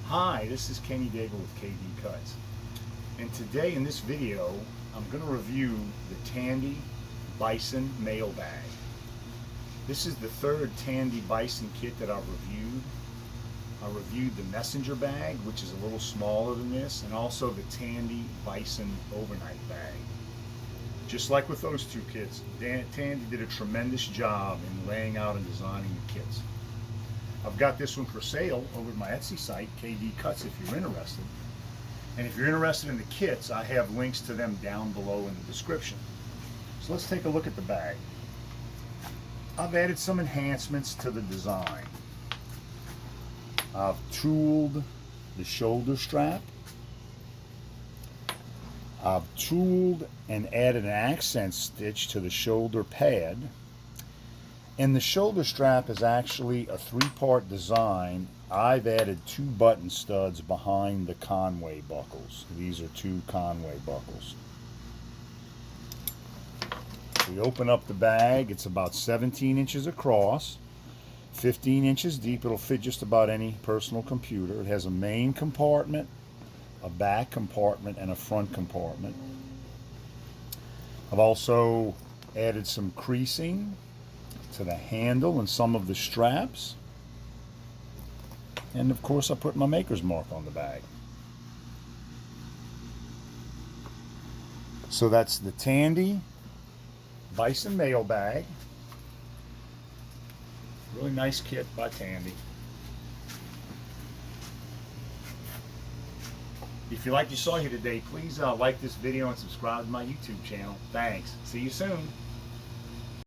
Hi, this is Kenny Daigle with KD Cuts, and today in this video I'm going to review the Tandy Bison Mail Bag. This is the third Tandy Bison kit that I've reviewed. I reviewed the messenger bag, which is a little smaller than this, and also the Tandy Bison overnight bag. Just like with those two kits, Tandy did a tremendous job in laying out and designing the kits. I've got this one for sale over at my Etsy site, KD Cuts, if you're interested. And if you're interested in the kits, I have links to them down below in the description. So let's take a look at the bag. I've added some enhancements to the design. I've tooled the shoulder strap. I've tooled and added an accent stitch to the shoulder pad. And the shoulder strap is actually a three-part design. I've added two button studs behind the Conway buckles. These are two Conway buckles. We open up the bag. It's about 17 inches across, 15 inches deep. It'll fit just about any personal computer. It has a main compartment, a back compartment, and a front compartment. I've also added some creasing to the handle and some of the straps, and of course I put my maker's mark on the bag. So that's the Tandy Bison Mail Bag. Really nice kit by Tandy. If you like what you saw here today, please like this video and subscribe to my YouTube channel. Thanks. See you soon.